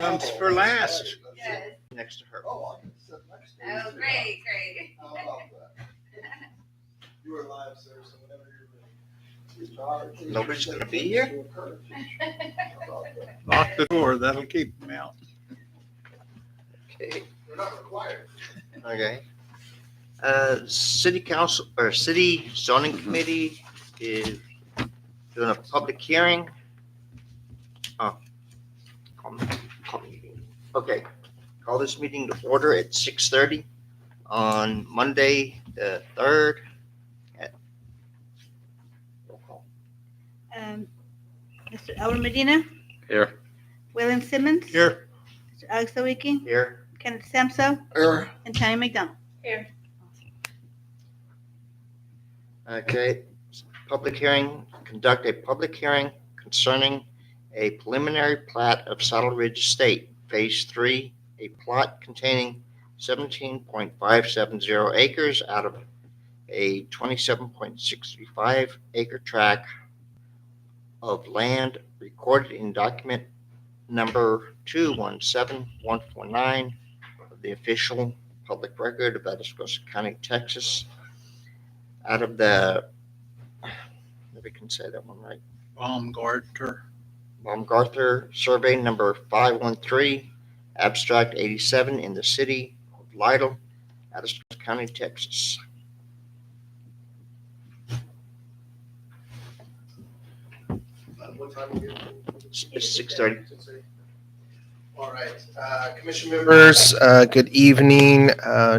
Comes for last. Yes. Next to her. Oh, I can sit next to you. Oh, great, great. How about that? You are live, sir, so whenever you're ready. Nobody's gonna be here? How about that? Lock the door, that'll keep them out. Okay. They're not required. Okay. City council or city zoning committee is doing a public hearing. Oh. Call meeting. Okay. Call this meeting to order at 6:30 on Monday, the 3rd. Roll call. Mr. Elmer Medina, Here. William Simmons, Here, Mr. Alex Sawicki, Here. Kenneth Samso, Here. and Tammy McDonald. Here. Okay. Public hearing, conduct a public hearing concerning a preliminary plat of Saddle Ridge Estate, Phase 3, a plot containing 17.570 acres out of a 27.635 acre tract of land recorded in document number 217149 of the official public record of Atascosa County, Texas, out of the, maybe I can say that one right, Baumgartner. Baumgartner survey number 513, abstract 87 in the city of Lytle, Atascosa County, Texas. What time are you? It's 6:30. All right, commission members, good evening,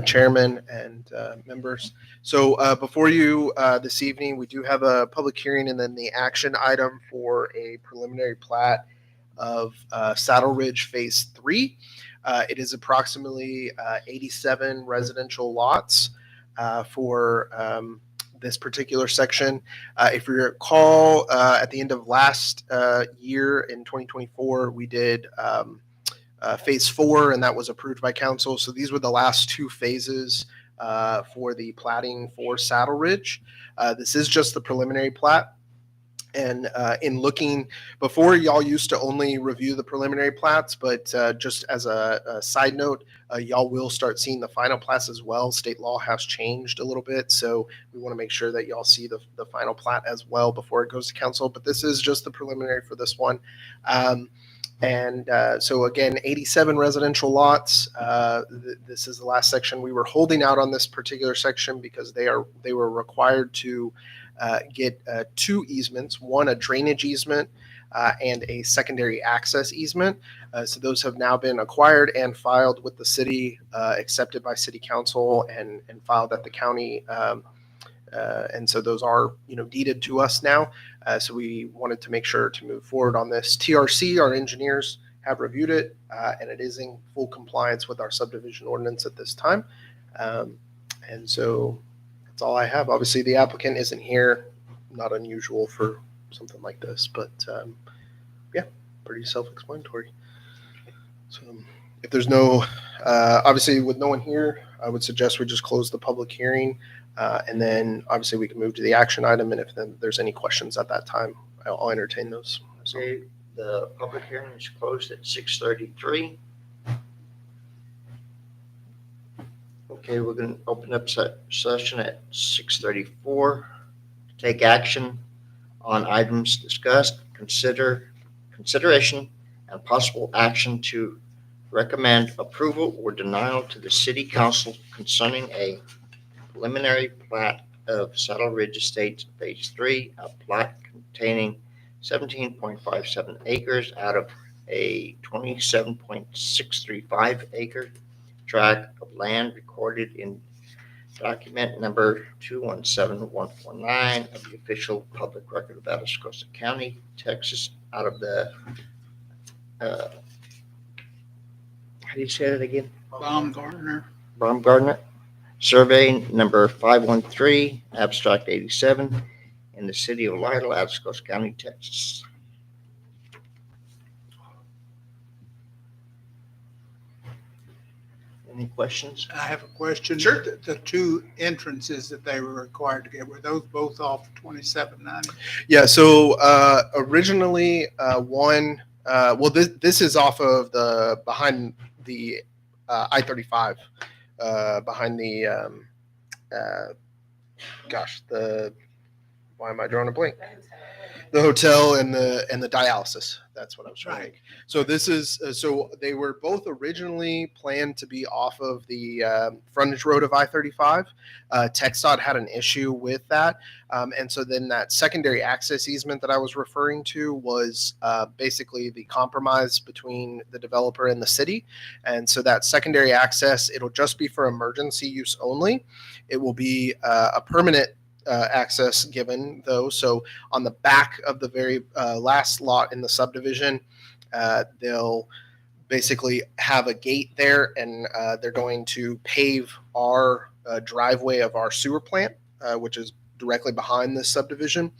chairman and members. So before you this evening, we do have a public hearing and then the action item for a preliminary plat of Saddle Ridge Phase 3. It is approximately 87 residential lots for this particular section. If you recall, at the end of last year in 2024, we did Phase 4, and that was approved by council. So these were the last two phases for the platting for Saddle Ridge. This is just the preliminary plat. And in looking, before y'all used to only review the preliminary plats, but just as a side note, y'all will start seeing the final plats as well. State law has changed a little bit, so we want to make sure that y'all see the final plat as well before it goes to council. But this is just the preliminary for this one. So again, 87 residential lots. This is the last section. We were holding out on this particular section because they were required to get two easements, one a drainage easement and a secondary access easement. So those have now been acquired and filed with the city, accepted by city council and filed at the county. And so those are, deeded to us now. So we wanted to make sure to move forward on this. TRC, our engineers, have reviewed it, and it is in full compliance with our subdivision ordinance at this time. And so that's all I have. Obviously, the applicant isn't here. Not unusual for something like this, but yeah, pretty self-explanatory. So if there's no, obviously with no one here, I would suggest we just close the public hearing. And then obviously we can move to the action item. And if then there's any questions at that time, I'll entertain those. So, Okay, the public hearing is closed at 6:33. Okay, we're going to open up session at 6:34 to take action on items discussed, consideration and possible action to recommend approval or denial to the city council concerning a preliminary plat of Saddle Ridge Estates Phase 3, a plat containing 17.57 acres out of a 27.635 acre tract of land recorded in document number 217149 of the official public record of Atascosa County, Texas, out of the, how do you say that again? Baumgartner. Baumgartner survey number 513, abstract 87 in the city of Lytle, Atascosa County, Texas. Any questions? I have a question. Sure. The two entrances that they were required to get, were those both off 2790? yeah, so originally one Well, this is off of behind the I-35, behind the why am I drawing a blank? The hotel and the dialysis. That's what I was trying to Right. think. So this is so they were both originally planned to be off of the frontage road of I-35. TxDOT had an issue with that, and so then that secondary access easement that I was referring to was basically the compromise between the developer and the city. And so that secondary access, it'll just be for emergency use only. It will be a permanent access given though. So on the back of the very last lot in the subdivision, they'll basically have a gate there, and they're going to pave our driveway of our sewer plant, which is directly behind this subdivision,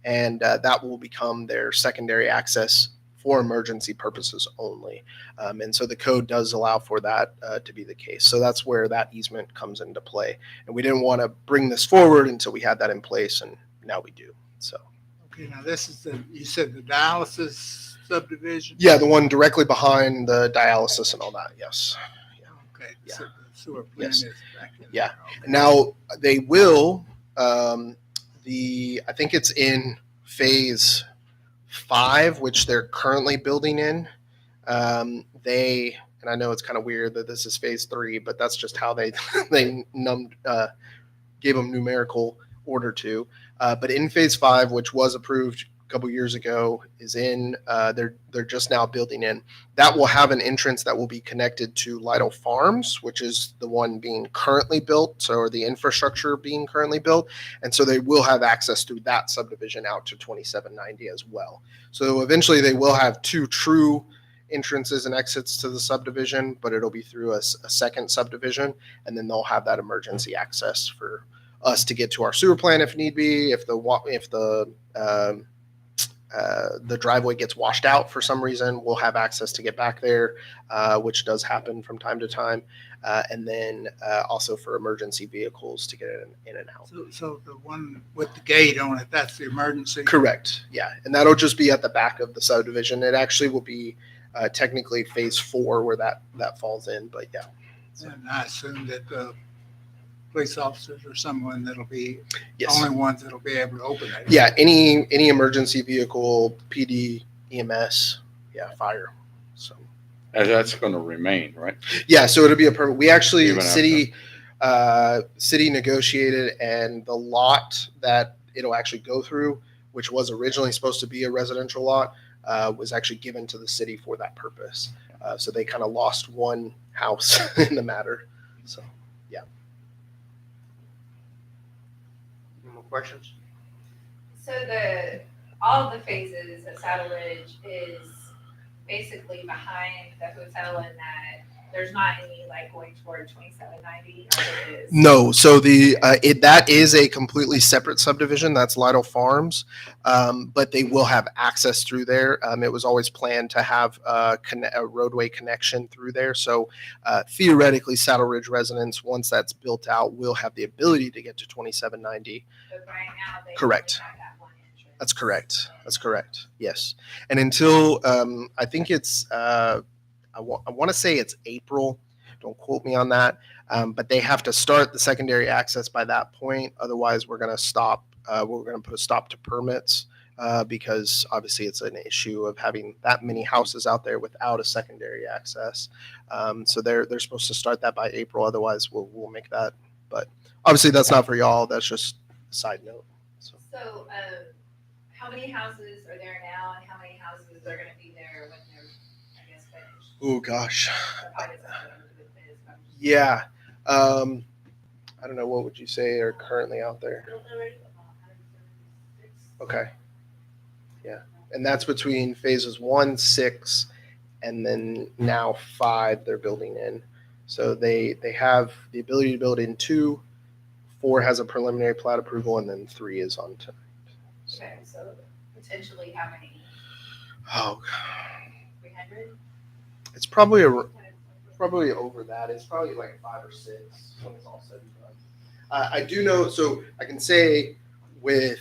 and that will become their secondary access for emergency purposes only. And so the code does allow for that to be the case. So that's where that easement comes into play. And we didn't want to bring this forward until we had that in place, and now we do. So Okay, now this is you said the dialysis subdivision? yeah, the one directly behind the dialysis and all that. Yes. Okay, Yeah. so the sewer plant Yes. is back in Yeah. there. Okay. Now they will. I think it's in phase 5, which they're currently building in. And I know it's kind of weird that this is phase 3, but that's just how they gave them numerical order to. But in phase 5, which was approved a couple years ago, is in. They're just now building in. That will have an entrance that will be connected to Lytle Farms, which is the one being currently built, or the infrastructure being currently built, and so they will have access through that subdivision out to 2790 as well. So eventually, they will have 2 true entrances and exits to the subdivision, but it'll be through a second subdivision, and then they'll have that emergency access for us to get to our sewer plant if need be. If the driveway gets washed out for some reason, we'll have access to get back there, which does happen from time to time. And then also for emergency vehicles to get in and out. So the one with the gate on it, that's the emergency? Correct. Yeah. And that'll just be at the back of the subdivision. It actually will be technically phase 4 where that falls in, but yeah. And I assume that the police officers or someone that'll be the Yes. only ones that'll be able to open it. Yeah. Any emergency vehicle, PD, EMS, yeah, fire. So. And that's going to remain, right? Yeah, so it'll be a permit. We actually Even after. city negotiated, and the lot that it'll actually go through, which was originally supposed to be a residential lot, was actually given to the city for that purpose. So they kind of lost one house in the matter. So yeah. Any more questions? So all of the phases of Saddle Ridge is basically behind the hotel, in that there's not any like going toward 2790, or it is? No, so that is a completely separate subdivision. That's Lytle Farms, but they will have access through there. It was always planned to have a roadway connection through there. So theoretically, Saddle Ridge residents, once that's built out, will have the ability to get to 2790. But right now, they Correct. only have that one entrance. That's correct. That's correct. Yes. And until I think it's I want to say it's April. Don't quote me on that. But they have to start the secondary access by that point. Otherwise, we're going to stop. We're going to put a stop to permits because obviously it's an issue of having that many houses out there without a secondary access. So they're supposed to start that by April. Otherwise, we'll make that. But obviously, that's not for y'all. That's just a side note. So. So, how many houses are there now, and how many houses are going to be there when they're, I guess, finished? Oh gosh. Or probably doesn't have to do with this, but I'm just- Yeah. I don't know. What would you say are currently out there? Okay. Yeah. And that's between phases 1, 6, and then now 5 they're building in. So they have the ability to build in 2, 4 has a preliminary plat approval, and then 3 is on tonight. So, Okay, so potentially how many? oh, 300? it's probably over that. It's probably like 5 or 6 when it's all said and done. I do know, so I can say with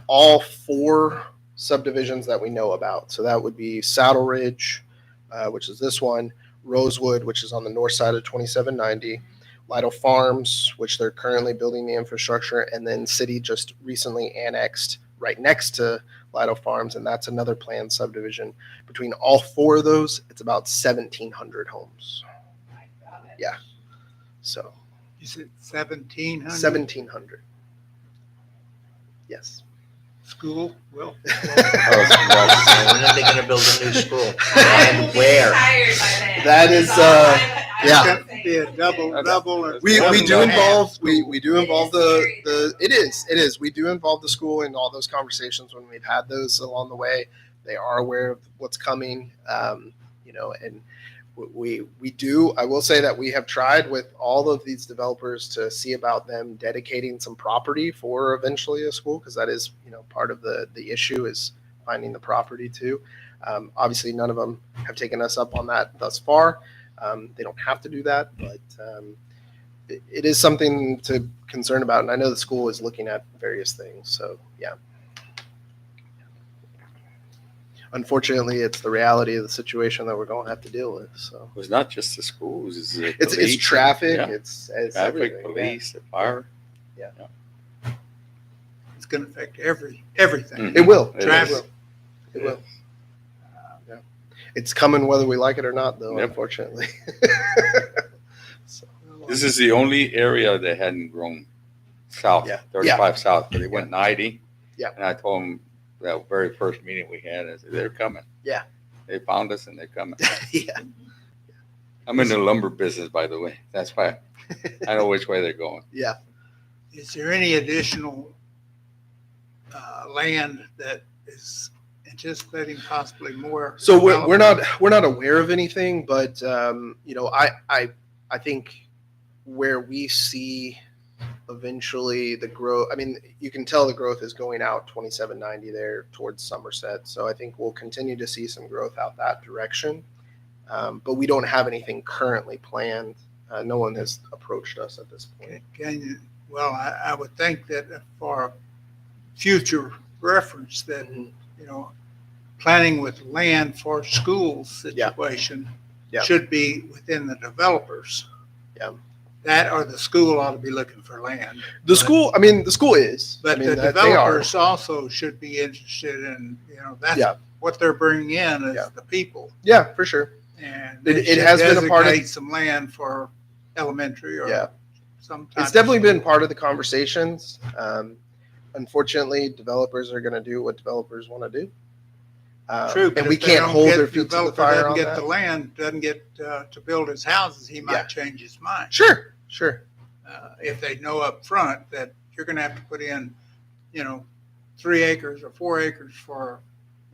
all 4 subdivisions that we know about. So that would be Saddle Ridge, which is this one, Rosewood, which is on the north side of 2790, Lytle Farms, which they're currently building the infrastructure, and then city just recently annexed right next to Lytle Farms, and that's another planned subdivision. Between all four of those, it's about 1,700 homes. Yeah. So You said 1,700? 1,700. Yes. School, well, When are they gonna build a new school? I will And be where? retired by then. That is, That's all I'm yeah. it's gonna be a double or. We double do and a half involve school. we do It involve is the it is we do involve the school in all those conversations when we've had those along the way. They are aware of what's coming, and we do. I will say that we have tried with all of these developers to see about them dedicating some property for eventually a school, because that is part of the issue is finding the property too. Obviously, none of them have taken us up on that thus far. They don't have to do that, but it is something to concern about. And I know the school is looking at various things. So, yeah. Unfortunately, it's the reality of the situation that we're going to have to deal with. So It's not just the schools. it's police, traffic. yeah. It's Traffic, everything. police, the fire. It's gonna affect everything. Yeah. It will. It Traffic. is. It will. Yeah. It's coming whether we like it or not, though. Yep. Unfortunately. So, This is the only area that hadn't grown south, Yeah. 35 south, but they went 90. Yeah. And I told them that very first meeting we had, I said, they're coming. Yeah. They found us and they're coming. yeah. I'm in the lumber business, by the way. That's why I know which way they're going. Yeah. Is there any additional land that is anticipating possibly more? So we're development? not aware of anything, but I think where we see eventually the growth. I mean, you can tell the growth is going out 2790 there towards Somerset. So I think we'll continue to see some growth out that direction. But we don't have anything currently planned. No one has approached us at this point. Can you, well, I would think that for future reference that, planning with land for schools situation Yeah. should be within the developers. Yeah. That or the school ought to be looking for land. The school is, But I mean, the that they are. developers also should be interested in, that's Yeah. what they're bringing in is Yeah. the people. Yeah, for sure. And It- they it should has been a part of- designate some land for elementary or Yeah. some type It's of definitely school. been part of the conversations. Unfortunately, developers are going to do what developers want to do. True, but and we if they can't don't hold get- their feet to the developer fire doesn't on get that. the land, doesn't get to build his houses, he Yeah. might change his mind. Sure. If they know up front that you're going to have to put in, 3 acres or 4 acres for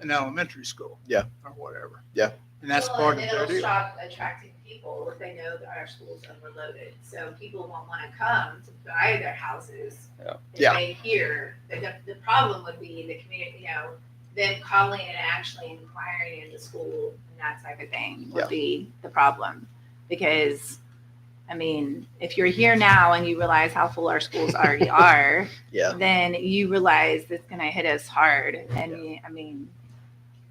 an elementary school. Yeah. Or whatever. Yeah. And that's Well, part and of their it'll deal. stop attracting people if they know that our school's overloaded. So people won't want to come to buy their houses. Yeah. If Yeah. they hear, the problem would be the community, them calling and actually inquiring into school and that type of thing would Yeah. be the problem. Because, if you're here now and you realize how full our schools already are, Yeah. then you realize it's going to hit us hard. And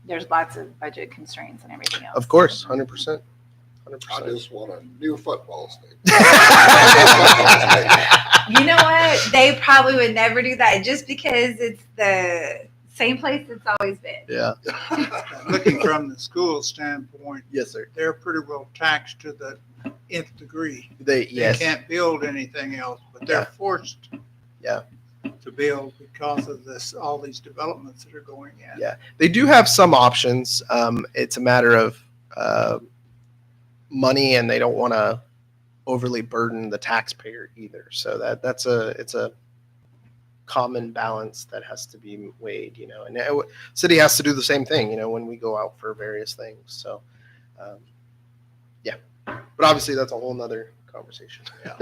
there's lots of budget constraints and everything else. Of course, 100%. I 100%. just want a new football stadium. You know what? They probably would never do that just because it's the same place it's always been. Yeah. Looking from the school standpoint, Yes, sir. they're pretty well taxed to the nth degree. They They can't build anything else, but they're Yeah. forced. Yeah. To build because of all these developments that are going in. Yeah. They do have some options. It's a matter of money, and they don't want to overly burden the taxpayer either. So it's a common balance that has to be weighed, and city has to do the same thing, when we go out for various things. So, yeah, but obviously that's a whole nother conversation. Yeah.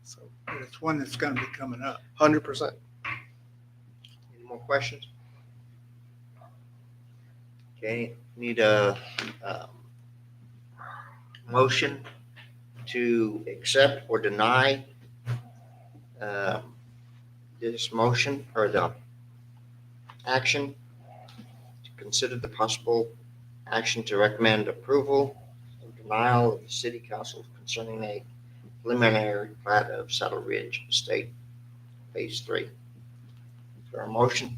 So But it's one that's going to be coming up. 100%. Any more questions? Okay, need a motion to accept or deny this motion or the action consider the possible action to recommend approval or denial of the city council concerning a preliminary plat of Saddle Ridge Estate Phase 3. Is there a motion?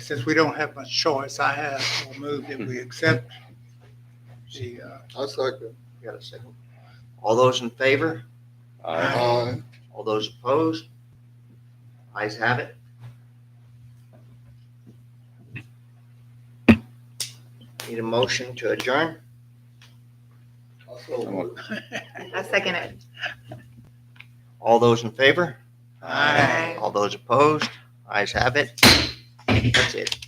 Since we don't have much choice, will move that we accept the, I second. Got a second? All those in favor? Aye. All those opposed? Ayes have it. Need a motion to adjourn? Also move. I second it. All those in favor? Aye. All those opposed? Ayes have it. That's it.